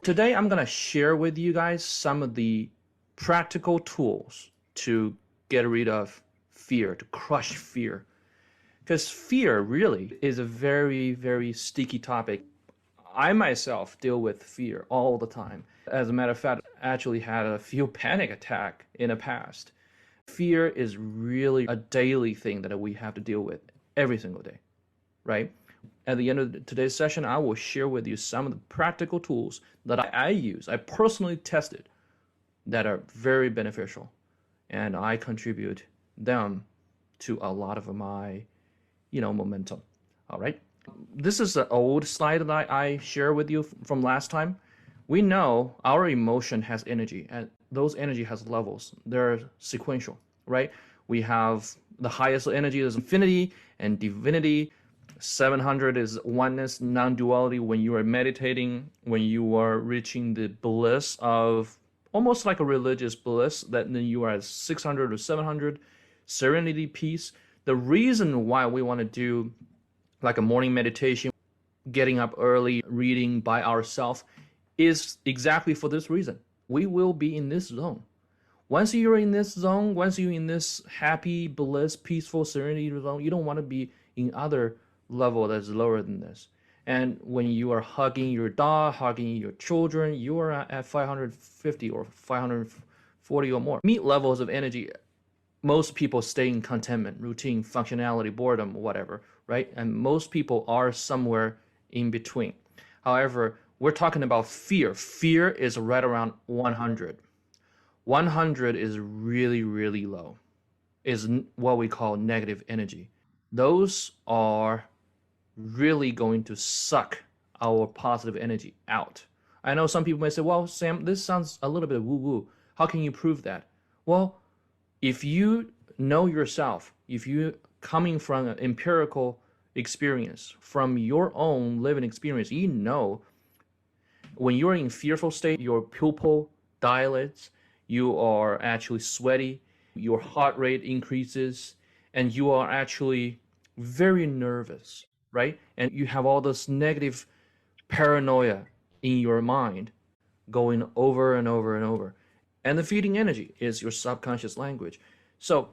Today, I'm going to share with you guys some of the practical tools to get rid of fear, to crush fear. Because fear really is a very, very sticky topic. I myself deal with fear all the time. As a matter of fact, I actually had a few panic attacks in the past. Fear is really a daily thing that we have to deal with every single day, right? At the end of today's session, I will share with you some of the practical tools that I use, I personally tested, that are very beneficial, and I contribute them to a lot of my, momentum. All right. This is an old slide that I share with you from last time. We know our emotion has energy, and those energy has levels. They're sequential, right? We have the highest energy is infinity and divinity. 700 is oneness, non-duality. When you are meditating, when you are reaching the bliss of almost like a religious bliss, that then you are at 600 or 700, serenity, peace. The reason why we want to do like a morning meditation, getting up early, reading by ourselves, is exactly for this reason. We will be in this zone. Once you're in this zone, once you're in this happy, bliss, peaceful, serenity zone, you don't want to be in other level that's lower than this. And when you are hugging your dog, hugging your children, you are at 550 or 540 or more. Meet levels of energy. Most people stay in contentment, routine, functionality, boredom, whatever, right? And most people are somewhere in between. However, we're talking about fear. Fear is right around 100. 100 is really, really low. Is what we call negative energy. Those are really going to suck our positive energy out. I know some people may say, well, Sam, this sounds a little bit woo-woo. How can you prove that? Well, if you know yourself, if you coming from an empirical experience, from your own living experience, you know when you're in fearful state, your pupil dilates, you are actually sweaty, your heart rate increases, and you are actually very nervous, right? And you have all this negative paranoia in your mind going over and over and over. And the feeding energy is your subconscious language. So,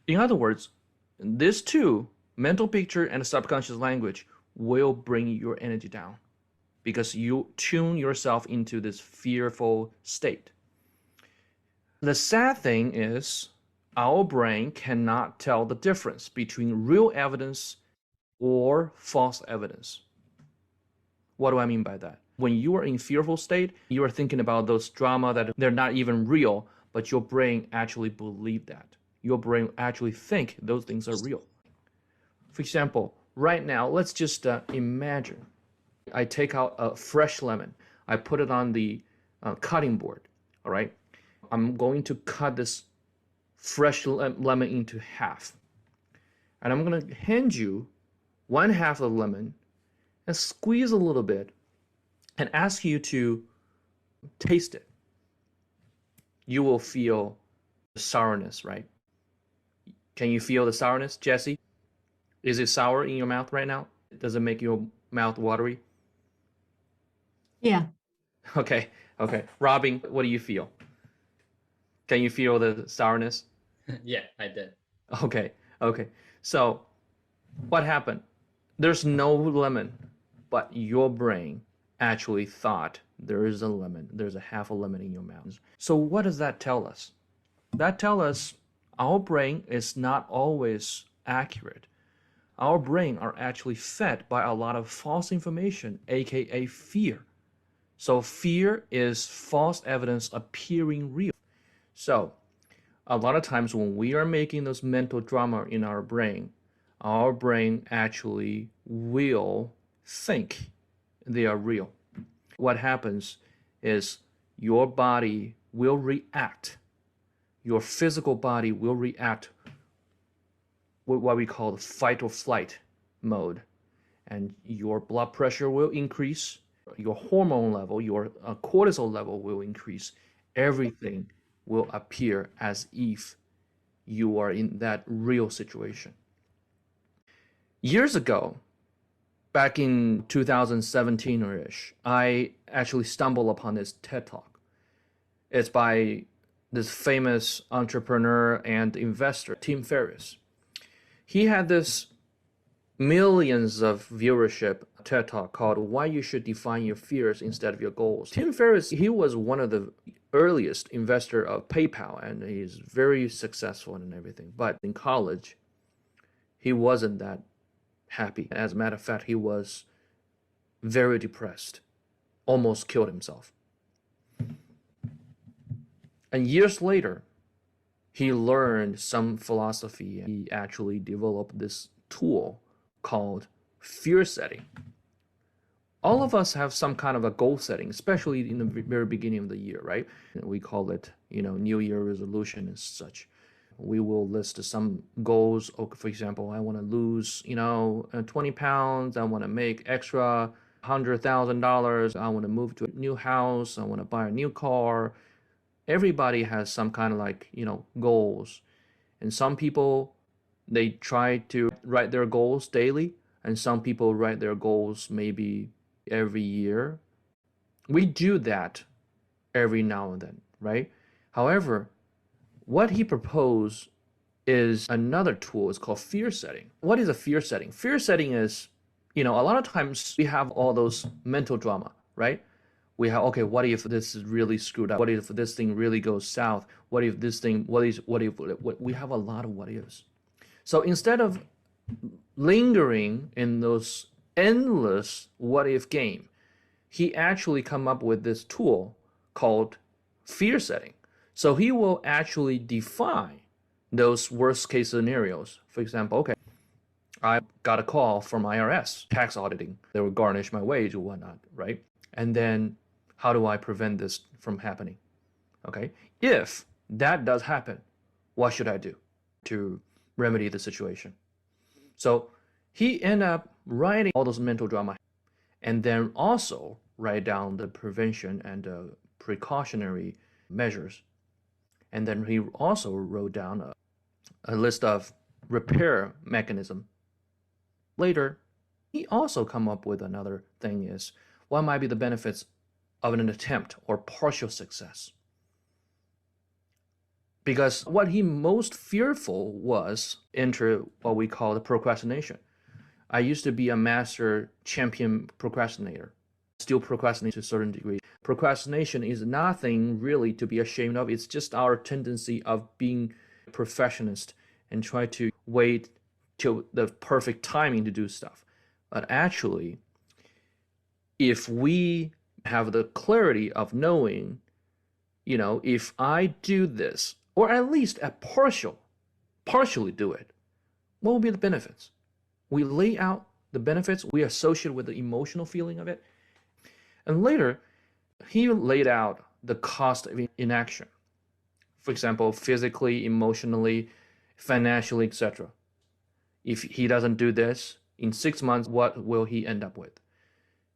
in other words, these two, mental picture and subconscious language, will bring your energy down because you tune yourself into this fearful state. The sad thing is, our brain cannot tell the difference between real evidence or false evidence. What do I mean by that? When you are in fearful state, you are thinking about those drama that they're not even real, but your brain actually believe that. Your brain actually think those things are real. For example, right now, let's just imagine I take out a fresh lemon. I put it on the cutting board, all right? I'm going to cut this fresh lemon into half. And I'm going to hand you one half of the lemon and squeeze a little bit and ask you to taste it. You will feel the sourness, right? Can you feel the sourness, Jesse? Is it sour in your mouth right now? Does it make your mouth watery? Yeah. Okay. Robin, what do you feel? Can you feel the sourness? Yeah, I did. Okay. So what happened? There's no lemon, but your brain actually thought there is a lemon. There's a half a lemon in your mouth. So what does that tell us? That tells us our brain is not always accurate. Our brain are actually fed by a lot of false information, aka fear. So fear is false evidence appearing real. So a lot of times when we are making those mental drama in our brain actually will think they are real. What happens is your body will react. Your physical body will react with what we call the fight or flight mode. And your blood pressure will increase, your hormone level, your cortisol level will increase. Everything will appear as if you are in that real situation. Years ago, back in 2017 or ish, I actually stumbled upon this TED Talk. It's by this famous entrepreneur and investor, Tim Ferris. He had this millions of viewership TED Talk called Why You Should Define Your Fears Instead of Your Goals. Tim Ferris, he was one of the earliest investor of PayPal, and he's very successful and everything. But in college, he wasn't that happy. As a matter of fact, he was very depressed, almost killed himself. And years later, he learned some philosophy. He actually developed this tool called fear setting. All of us have some kind of a goal setting, especially in the very beginning of the year, right? We call it, New Year resolution and such. We will list some goals. For example, I want to lose, 20 pounds. I want to make extra $100,000. I want to move to a new house. I want to buy a new car. Everybody has some kind of goals. And some people, they try to write their goals daily. And some people write their goals maybe every year. We do that every now and then, right? However, what he proposed is another tool. It's called fear setting. What is a fear setting? Fear setting is, a lot of times we have all those mental drama, right? We have, okay, what if this is really screwed up? What if this thing really goes south? What if this thing, what if, we have a lot of what ifs. So instead of lingering in those endless what if game, he actually come up with this tool called fear setting. So he will actually define those worst case scenarios. For example, okay, I got a call from IRS, tax auditing. They will garnish my wage or whatnot, right? And then how do I prevent this from happening? Okay, if that does happen, what should I do to remedy the situation? So he ended up writing all those mental drama and then also write down the prevention and precautionary measures. And then he also wrote down a list of repair mechanism. Later, he also come up with another thing is, what might be the benefits of an attempt or partial success? Because what he most fearful was enter what we call the procrastination. I used to be a master champion procrastinator, still procrastinate to a certain degree. Procrastination is nothing really to be ashamed of. It's just our tendency of being a perfectionist and try to wait till the perfect timing to do stuff. But actually, if we have the clarity of knowing, if I do this, or at least partially do it, what will be the benefits? We lay out the benefits, we associate with the emotional feeling of it. And later, he laid out the cost of inaction. For example, physically, emotionally, financially, etc. If he doesn't do this, in 6 months, what will he end up with?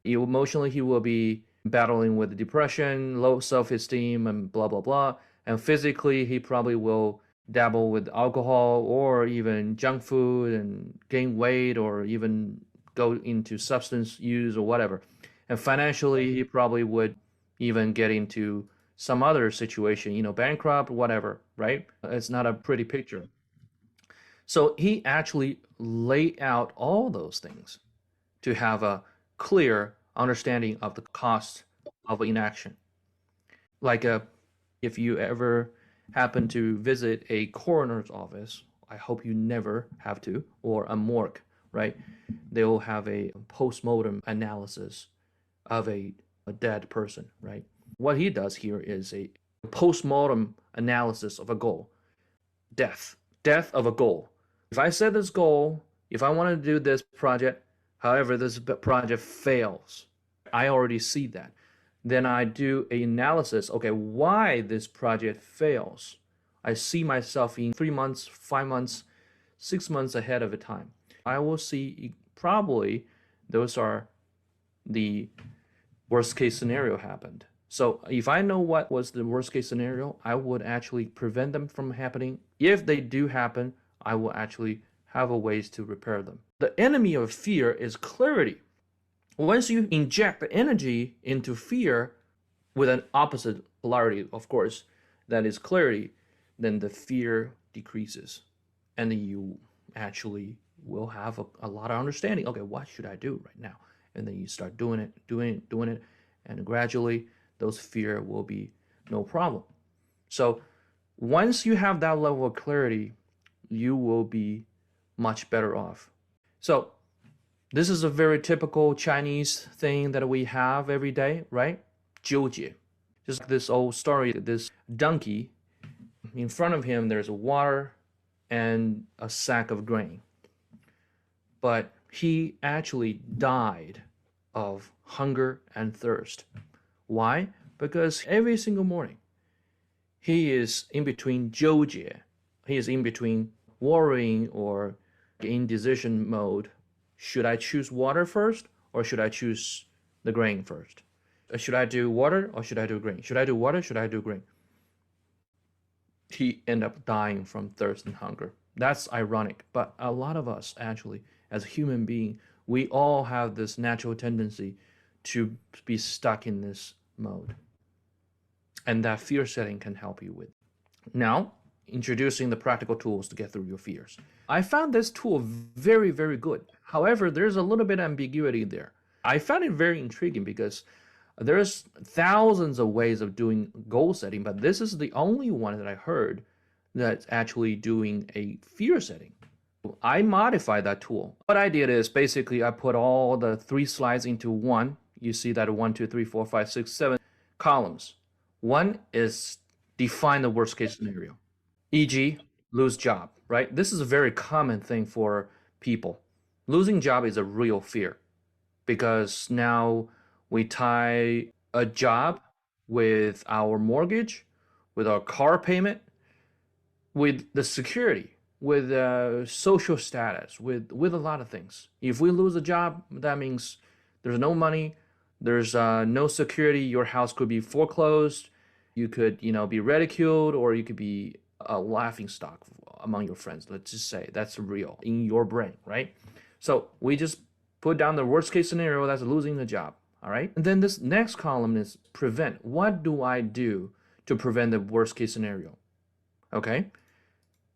Emotionally, he will be battling with depression, low self-esteem, and blah, blah, blah. And physically, he probably will dabble with alcohol or even junk food and gain weight or even go into substance use or whatever. And financially, he probably would even get into some other situation, bankrupt, whatever, right? It's not a pretty picture. So he actually laid out all those things to have a clear understanding of the cost of inaction. Like if you ever happen to visit a coroner's office, I hope you never have to, or a morgue, right? They will have a post-mortem analysis of a dead person, right? What he does here is a post-mortem analysis of a goal. Death of a goal. If I set this goal, if I want to do this project, however, this project fails, I already see that. Then I do an analysis, okay, why this project fails. I see myself in 3 months, 5 months, 6 months ahead of the time. I will see probably those are the worst case scenario happened. So if I know what was the worst case scenario, I would actually prevent them from happening. If they do happen, I will actually have a ways to repair them. The enemy of fear is clarity. Once you inject the energy into fear with an opposite polarity, of course, that is clarity, then the fear decreases. And then you actually will have a lot of understanding. Okay, what should I do right now? And then you start doing it, and gradually those fear will be no problem. So once you have that level of clarity, you will be much better off. So this is a very typical Chinese thing that we have every day, right? 纠结. Just like this old story, this donkey, in front of him there's water and a sack of grain. But he actually died of hunger and thirst. Why? Because every single morning he is in between 纠结. He is in between worrying or indecision mode. Should I choose water first or should I choose the grain first? Should I do water or should I do grain? Should I do water? Should I do grain? He ended up dying from thirst and hunger. That's ironic, but a lot of us actually, as a human being, we all have this natural tendency to be stuck in this mode. And that fear setting can help you with. Now, introducing the practical tools to get through your fears. I found this tool very, very good. However, there's a little bit of ambiguity there. I found it very intriguing because there's thousands of ways of doing goal setting, but this is the only one that I heard that's actually doing a fear setting. I modified that tool. What I did is basically I put all the 3 slides into one. You see that 1, 2, 3, 4, 5, 6, 7 columns. One is define the worst case scenario, e.g. lose job, right? This is a very common thing for people. Losing job is a real fear because now we tie a job with our mortgage, with our car payment, with the security, with social status, with a lot of things. If we lose a job, that means there's no money, there's no security, your house could be foreclosed, you could, be ridiculed, or you could be a laughing stock among your friends. Let's just say that's real in your brain, right? So we just put down the worst case scenario, that's losing the job. All right. And then this next column is prevent. What do I do to prevent the worst case scenario? Okay.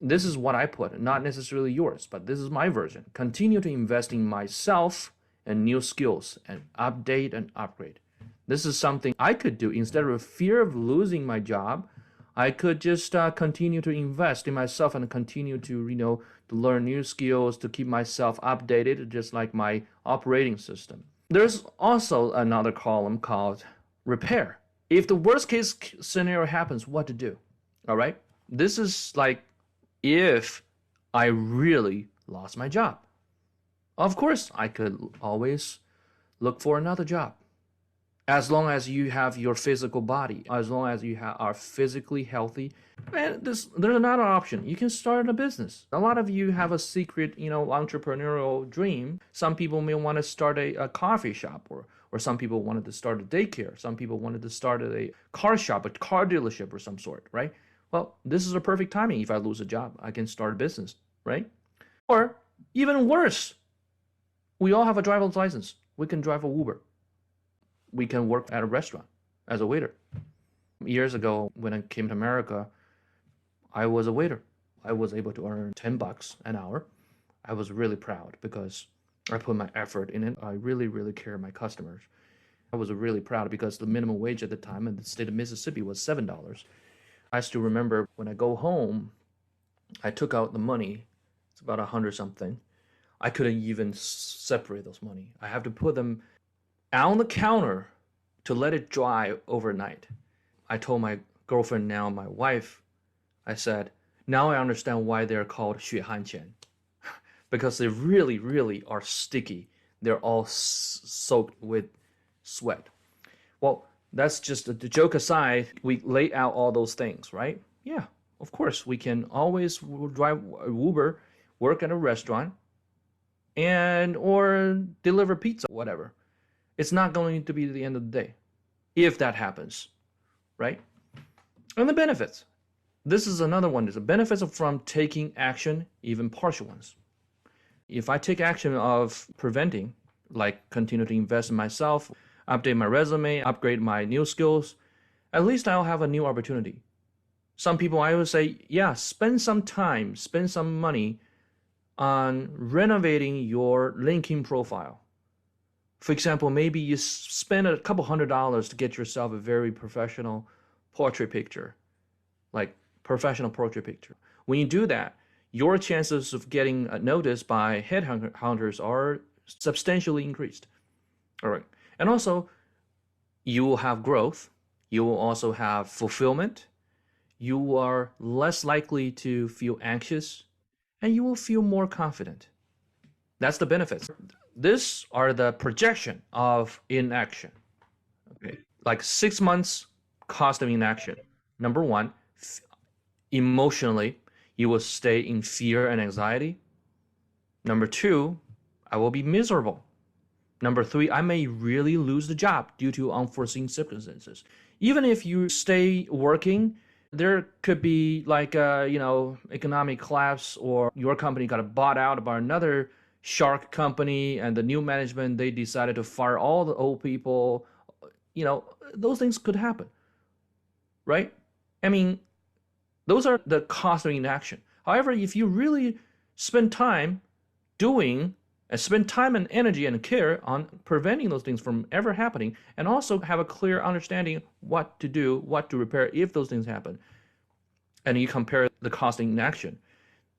This is what I put, not necessarily yours, but this is my version. Continue to invest in myself and new skills and update and upgrade. This is something I could do instead of fear of losing my job. I could just continue to invest in myself and continue to, to learn new skills, to keep myself updated, just like my operating system. There's also another column called repair. If the worst case scenario happens, what to do? All right. This is like if I really lost my job. Of course, I could always look for another job. As long as you have your physical body, as long as you are physically healthy, and there's another option. You can start a business. A lot of you have a secret, entrepreneurial dream. Some people may want to start a coffee shop, or some people wanted to start a daycare. Some people wanted to start a car shop, a car dealership or some sort, right? Well, this is a perfect timing. If I lose a job, I can start a business, right? Or even worse, we all have a driver's license. We can drive a Uber. We can work at a restaurant as a waiter. Years ago, when I came to America, I was a waiter. I was able to earn $10 an hour. I was really proud because I put my effort in it. I really, really care of my customers. I was really proud because the minimum wage at the time in the state of Mississippi was $7. I still remember when I go home, I took out the money. It's about 100 something. I couldn't even separate those money. I have to put them on the counter to let it dry overnight. I told my girlfriend, now my wife, I said, now I understand why they're called 血汗钱. Because they really, really are sticky. They're all soaked with sweat. Well, that's just the joke aside. We lay out all those things, right? Yeah, of course. We can always drive Uber, work at a restaurant, or deliver pizza, whatever. It's not going to be the end of the day if that happens, right? And the benefits. This is another one. There's the benefits from taking action, even partial ones. If I take action of preventing like continue to invest in myself, update my resume, upgrade my new skills, at least I'll have a new opportunity. Some people, I would say, yeah, spend some time, spend some money on renovating your LinkedIn profile. For example, maybe you spend a couple $100 to get yourself a very professional portrait picture, like professional portrait picture. When you do that, your chances of getting noticed by headhunters are substantially increased. All right. And also, you will have growth. You will also have fulfillment. You are less likely to feel anxious, and you will feel more confident. That's the benefits. These are the projection of inaction. Okay. Like 6 months cost of inaction. Number one, emotionally, you will stay in fear and anxiety. Number two, I will be miserable. Number three, I may really lose the job due to unforeseen circumstances. Even if you stay working, there could be like a, economic collapse, or your company got bought out by another shark company, and the new management, they decided to fire all the old people. Those things could happen, right? I mean, those are the cost of inaction. However, if you really spend time doing and spend time and energy and care on preventing those things from ever happening, and also have a clear understanding what to do, what to repair if those things happen, and you compare the cost of inaction,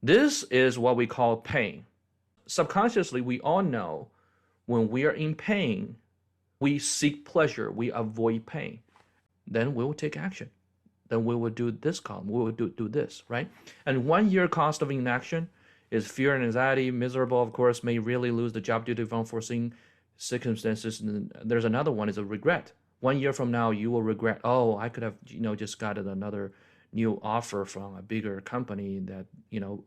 this is what we call pain. Subconsciously, we all know when we are in pain, we seek pleasure, we avoid pain. Then we will take action. Then we will do this column, we will do this, right? And 1 year cost of inaction is fear and anxiety, miserable, of course, may really lose the job due to unforeseen circumstances. And there's another one, is a regret. 1 year from now, you will regret, oh, I could have, just gotten another new offer from a bigger company that,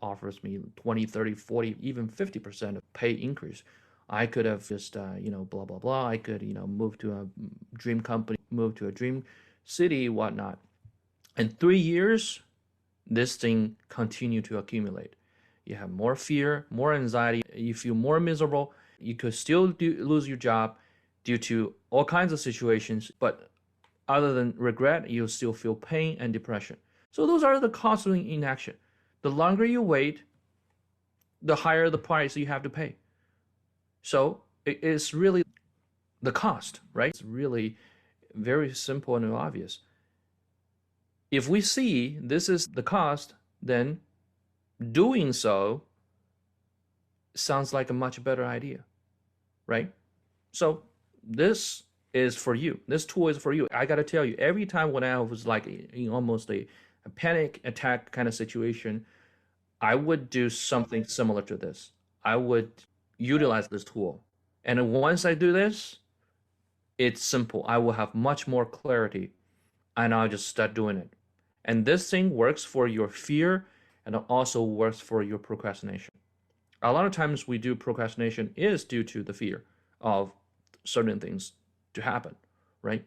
offers me 20, 30, 40, even 50% of pay increase. I could have just, blah, blah, blah. I could, move to a dream company, move to a dream city, whatnot. In 3 years, this thing continue to accumulate. You have more fear, more anxiety, you feel more miserable. You could still lose your job due to all kinds of situations, but other than regret, you'll still feel pain and depression. So those are the costs of inaction. The longer you wait, the higher the price you have to pay. So it's really the cost, right? It's really very simple and obvious. If we see this is the cost, then doing so sounds like a much better idea, right? So this is for you. This tool is for you. I got to tell you, every time when I was like in almost a panic attack kind of situation, I would do something similar to this. I would utilize this tool. And once I do this, it's simple. I will have much more clarity, and I'll just start doing it. And this thing works for your fear, and it also works for your procrastination. A lot of times we do procrastination is due to the fear of certain things to happen, right?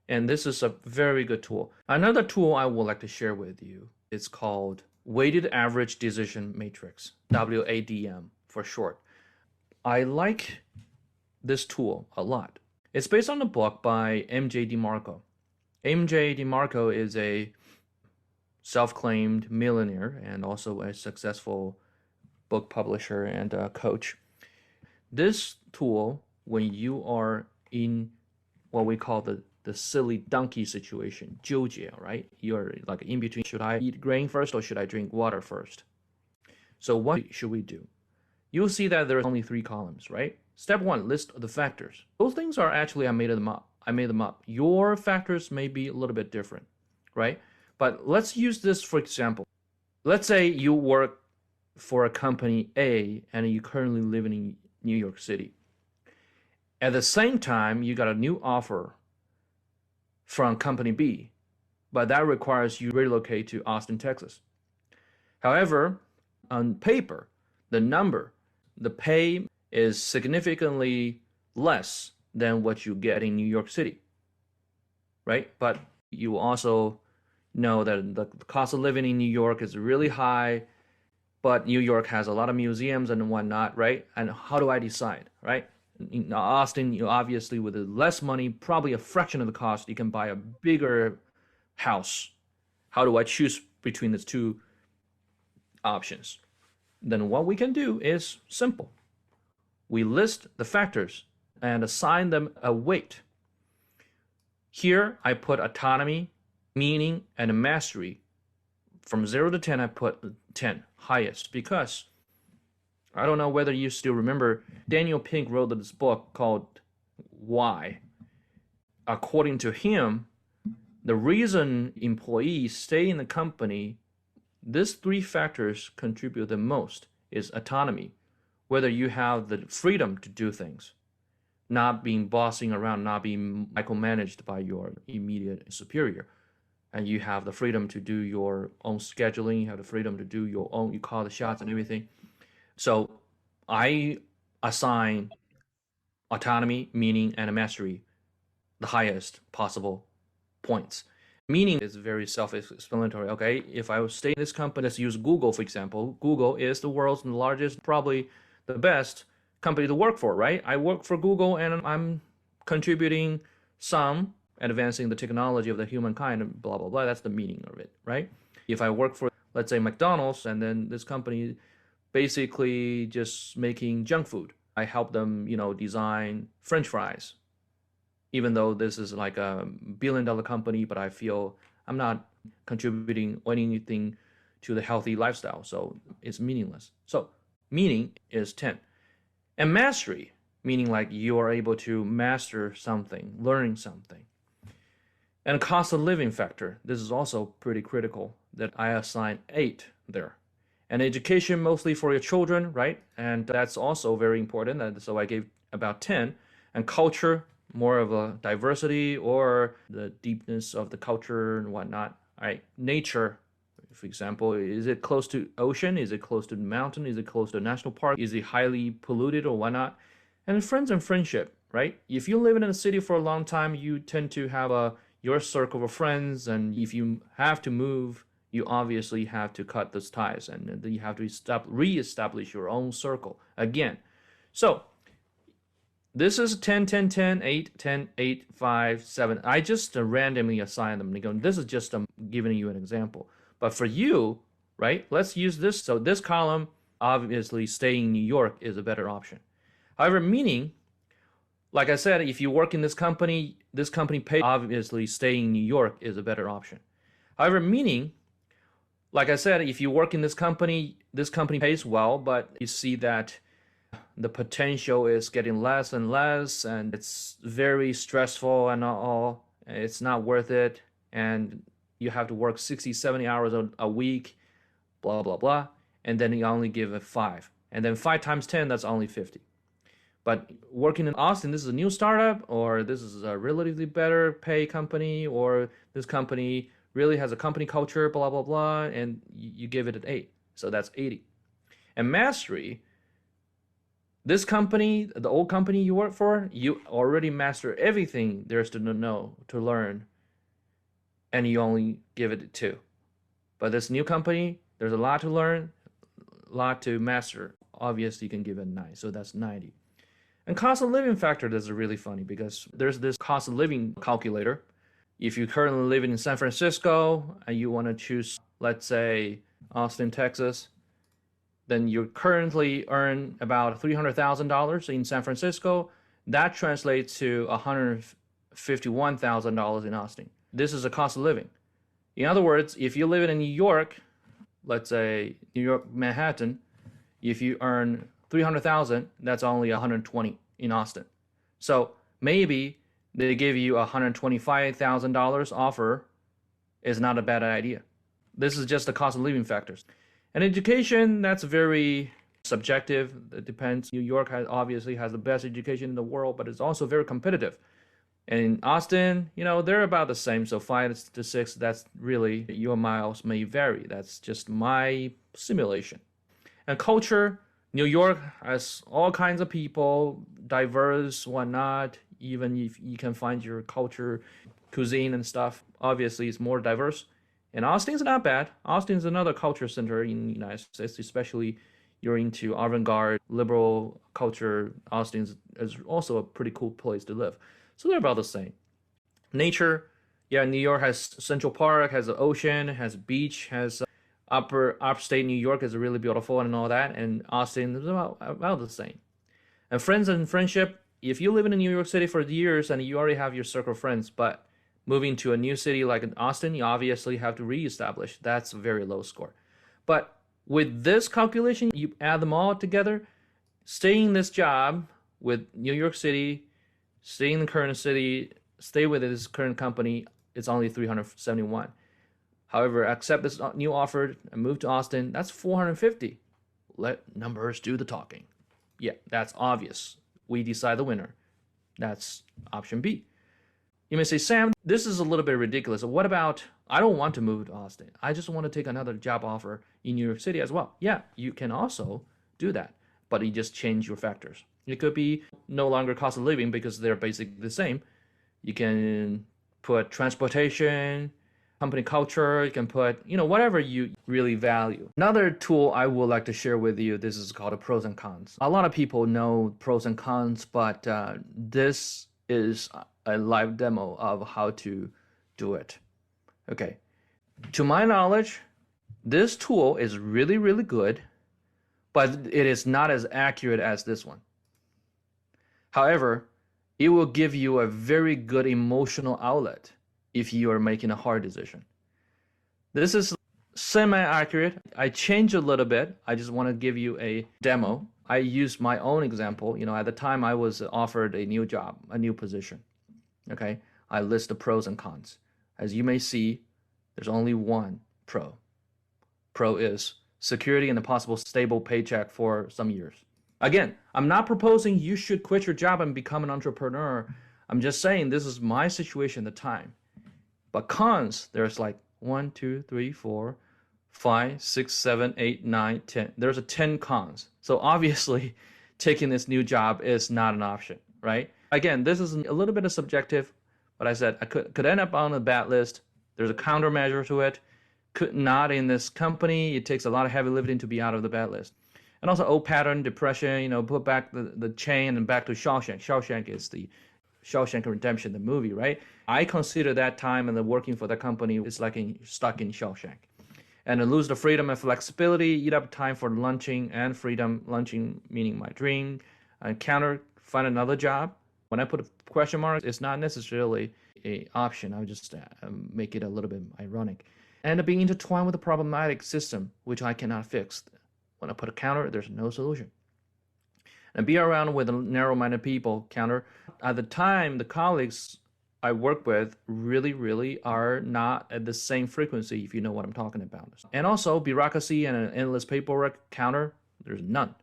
And this is a very good tool. Another tool I would like to share with you is called Weighted Average Decision Matrix, WADM for short. I like this tool a lot. It's based on a book by M.J. DeMarco. M.J. DeMarco is a self-claimed millionaire and also a successful book publisher and a coach. This tool, when you are in what we call the silly donkey situation, 纠结, right? You're like in between, should I eat grain first or should I drink water first? So what should we do? You'll see that there are only 3 columns, right? Step 1, list the factors. Those things are actually, I made them up. Your factors may be a little bit different, right? But let's use this for example. Let's say you work for a company A and you currently live in New York City. At the same time, you got a new offer from company B, but that requires you relocate to Austin, Texas. However, on paper, the pay is significantly less than what you get in New York City, right? But you also know that the cost of living in New York is really high, but New York has a lot of museums and whatnot, right? And how do I decide, right? In Austin, you obviously with less money, probably a fraction of the cost, you can buy a bigger house. How do I choose between these two options? Then what we can do is simple. We list the factors and assign them a weight. Here I put autonomy, meaning, and mastery. From 0 to 10, I put 10, highest, because I don't know whether you still remember, Daniel Pink wrote this book called Why. According to him, the reason employees stay in the company, these three factors contribute the most, is autonomy. Whether you have the freedom to do things, not being bossing around, not being micromanaged by your immediate superior. And you have the freedom to do your own scheduling, you have the freedom to do your own, you call the shots and everything. So I assign autonomy, meaning, and mastery the highest possible points. Meaning is very self-explanatory. Okay, if I stay in this company, let's use Google, for example. Google is the world's largest, probably the best company to work for, right? I work for Google and I'm contributing some, advancing the technology of the humankind, and blah, blah, blah. That's the meaning of it, right? If I work for, let's say, McDonald's, and then this company basically just making junk food, I help them, design French fries. Even though this is like a billion-dollar company, but I feel I'm not contributing anything to the healthy lifestyle, so it's meaningless. So meaning is 10. And mastery, meaning like you are able to master something, learning something. And cost of living factor, this is also pretty critical, that I assign 8 there. And education mostly for your children, right? And that's also very important, so I gave about 10. And culture, more of a diversity or the deepness of the culture and whatnot. All right, nature, for example, is it close to ocean? Is it close to the mountain? Is it close to a national park? Is it highly polluted or whatnot? And friends and friendship, right? If you live in a city for a long time, you tend to have your circle of friends, and if you have to move, you obviously have to cut those ties, and then you have to re-establish your own circle again. So this is 10, 10, 10, 8, 10, 8, 5, 7. I just randomly assign them. This is just giving you an example. But for you, right, let's use this. So this column, obviously staying in New York is a better option. However, meaning, like I said, if you work in this company pays, obviously staying in New York is a better option. However, meaning, like I said, if you work in this company pays well, but you see that the potential is getting less and less, and it's very stressful and all, it's not worth it, and you have to work 60, 70 hours a week, blah, blah, blah, and then you only give it 5. And then 5 times 10, that's only 50. But working in Austin, this is a new startup, or this is a relatively better pay company, or this company really has a company culture, blah, blah, blah, and you give it an 8. So that's 80. And mastery, this company, the old company you work for, you already master everything there's to know, to learn, and you only give it a 2. But this new company, there's a lot to learn, a lot to master. Obviously, you can give it a 9, so that's 90. And cost of living factor, this is really funny because there's this cost of living calculator. If you're currently living in San Francisco and you want to choose, let's say, Austin, Texas, then you currently earn about $300,000 in San Francisco. That translates to $151,000 in Austin. This is a cost of living. In other words, if you live in New York, let's say New York, Manhattan, if you earn $300,000, that's only $120 in Austin. So maybe they give you $125,000 offer is not a bad idea. This is just the cost of living factors. And education, that's very subjective. It depends. New York obviously has the best education in the world, but it's also very competitive. And in Austin, they're about the same. So 5 to 6, that's really, your miles may vary. That's just my simulation. And culture, New York has all kinds of people, diverse, whatnot. Even if you can find your culture, cuisine and stuff, obviously it's more diverse. And Austin's not bad. Austin's another culture center in the United States, especially you're into avant-garde, liberal culture, Austin is also a pretty cool place to live. So they're about the same. Nature, yeah, New York has Central Park, has the ocean, has a beach, has upstate New York is really beautiful and all that, and Austin is about the same. And friends and friendship, if you live in New York City for years and you already have your circle of friends, but moving to a new city like Austin, you obviously have to reestablish. That's a very low score. But with this calculation, you add them all together, stay in this job with New York City, stay in the current city, stay with this current company, it's only 371. However, accept this new offer and move to Austin, that's 450. Let numbers do the talking. Yeah, that's obvious. We decide the winner. That's option B. You may say, Sam, this is a little bit ridiculous. What about, I don't want to move to Austin. I just want to take another job offer in New York City as well. Yeah, you can also do that, but you just change your factors. It could be no longer cost of living because they're basically the same. You can put transportation, company culture, you can put, whatever you really value. Another tool I would like to share with you, this is called a pros and cons. A lot of people know pros and cons, but this is a live demo of how to do it. Okay. To my knowledge, this tool is really, really good, but it is not as accurate as this one. However, it will give you a very good emotional outlet if you are making a hard decision. This is semi-accurate. I changed a little bit. I just want to give you a demo. I used my own example. At the time I was offered a new job, a new position. Okay, I list the pros and cons. As you may see, there's only one pro. Pro is security and a possible stable paycheck for some years. Again, I'm not proposing you should quit your job and become an entrepreneur. I'm just saying this is my situation at the time. But cons, there's like 1, 2, 3, 4, 5, 6, 7, 8, 9, 10. There's a 10 cons. So obviously, taking this new job is not an option, right? Again, this is a little bit of subjective, but I said I could end up on a bad list. There's a countermeasure to it. Could not in this company. It takes a lot of heavy lifting to be out of the bad list. And also old pattern, depression, put back the chain and back to Shawshank. Shawshank is the Shawshank Redemption, the movie, right? I consider that time and the working for that company is like stuck in Shawshank. And to lose the freedom and flexibility, eat up time for lunching and freedom, lunching meaning my dream, and find another job. When I put a question mark, it's not necessarily an option. I would just make it a little bit ironic. And being intertwined with a problematic system, which I cannot fix. When I put a counter, there's no solution. And be around with narrow-minded people, counter. At the time, the colleagues I work with really, really are not at the same frequency, if you know what I'm talking about. And also, bureaucracy and an endless paperwork, counter, there's none.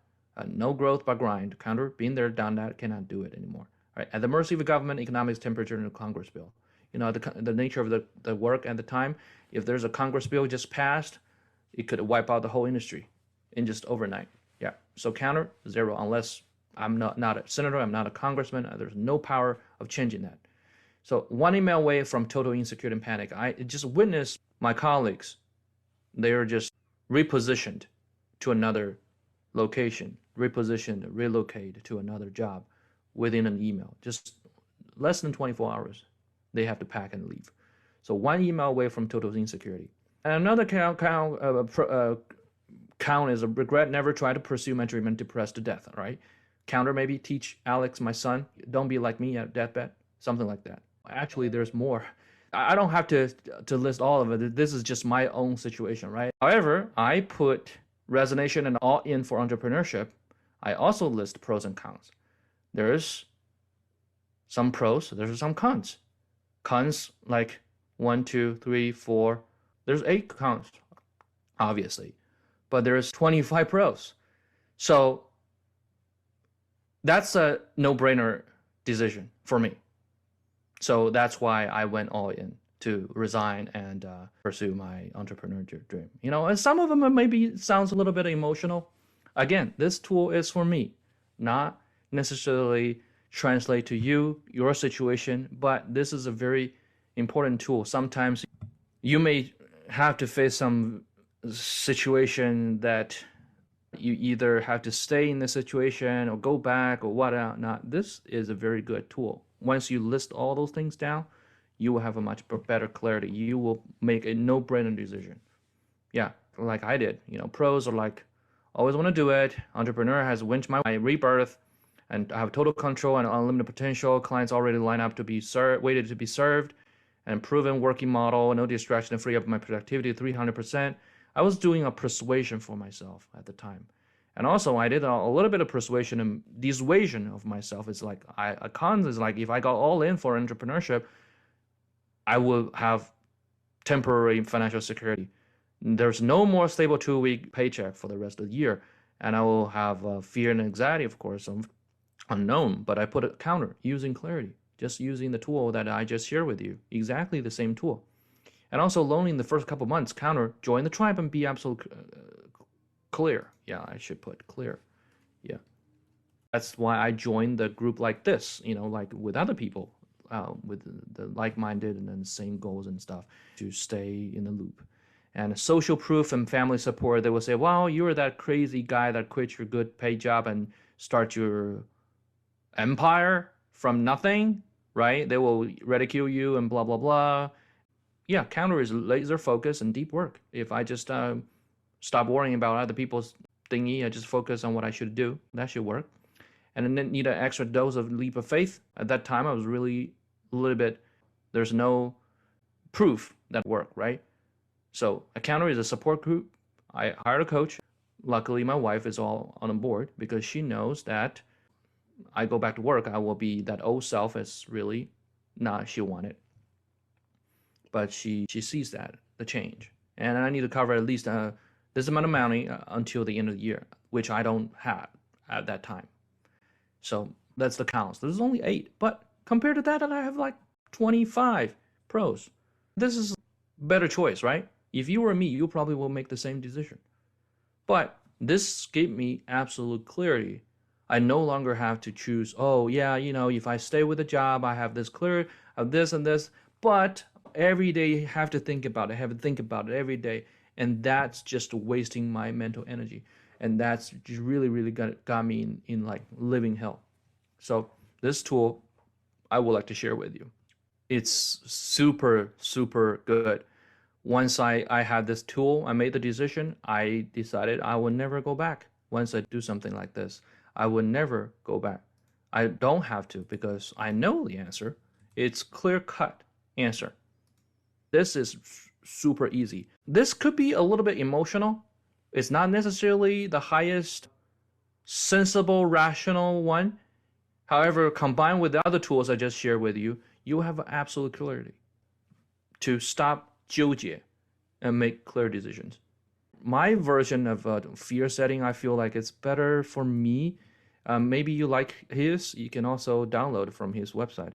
No growth but grind, counter, been there, done that, cannot do it anymore. Right? At the mercy of the government, economics, temperature, and a Congress bill. The nature of the work at the time, if there's a Congress bill just passed, it could wipe out the whole industry in just overnight. Yeah, so counter, 0, unless I'm not a senator, I'm not a congressman, there's no power of changing that. So one email away from total insecurity and panic. I just witnessed my colleagues, they are just repositioned to another location, repositioned, relocate to another job within an email. Just less than 24 hours, they have to pack and leave. So one email away from total insecurity. And another count is a regret, never try to pursue my dream and depressed to death, right? Counter, maybe teach Alex, my son, don't be like me at deathbed, something like that. Actually, there's more. I don't have to list all of it. This is just my own situation, right? However, I put resignation and all in for entrepreneurship. I also list pros and cons. There's some pros, there's some cons. Cons like 1, 2, 3, 4. There's 8 cons, obviously. But there's 25 pros. So that's a no-brainer decision for me. So that's why I went all in to resign and pursue my entrepreneur dream. And some of them maybe sounds a little bit emotional. Again, this tool is for me, not necessarily translate to you, your situation, but this is a very important tool. Sometimes you may have to face some situation that You either have to stay in the situation or go back or whatnot. This is a very good tool. Once you list all those things down, you will have a much better clarity. You will make a no-brainer decision. Yeah, like I did. Pros are like, always want to do it. Entrepreneur has winched my rebirth, and I have total control and unlimited potential. Clients already line up to be waited to be served, and proven working model, no distraction, and free up my productivity 300%. I was doing a persuasion for myself at the time. And also I did a little bit of persuasion and dissuasion of myself. It's like a con is like, if I got all in for entrepreneurship, I will have temporary financial security. There's no more stable 2-week paycheck for the rest of the year. And I will have fear and anxiety, of course, of unknown, but I put a counter using clarity, just using the tool that I just shared with you, exactly the same tool. And also lonely in the first couple months, counter, join the tribe and be absolutely clear. Yeah, I should put clear. Yeah. That's why I joined the group like this, like with other people, with the like-minded and then same goals and stuff, to stay in the loop. And social proof and family support, they will say, well, you're that crazy guy that quit your good paid job and start your empire from nothing, right? They will ridicule you and blah, blah, blah. Yeah, counter is laser focus and deep work. If I just stop worrying about other people's thingy, I just focus on what I should do, that should work. And then need an extra dose of leap of faith. At that time, I was really a little bit, there's no proof that worked, right? So a counter is a support group. I hired a coach. Luckily, my wife is all on board because she knows that I go back to work, I will be that old self as really not she wanted. But she sees that, the change. And I need to cover at least this amount of money until the end of the year, which I don't have at that time. So that's the counts. There's only 8, but compared to that, I have like 25 pros. This is a better choice, right? If you were me, you probably will make the same decision. But this gave me absolute clarity. I no longer have to choose, oh yeah, if I stay with a job, I have this clear of this and this, but every day you have to think about it, every day. And that's just wasting my mental energy. And that's just really, really got me in like living hell. So this tool I would like to share with you. It's super, super good. Once I had this tool, I made the decision, I decided I would never go back. Once I do something like this, I would never go back. I don't have to because I know the answer. It's clear-cut answer. This is super easy. This could be a little bit emotional. It's not necessarily the highest sensible, rational one. However, combined with the other tools I just shared with you, you have absolute clarity to stop 纠结 and make clear decisions. My version of fear setting, I feel like it's better for me. Maybe you like his. You can also download from his website.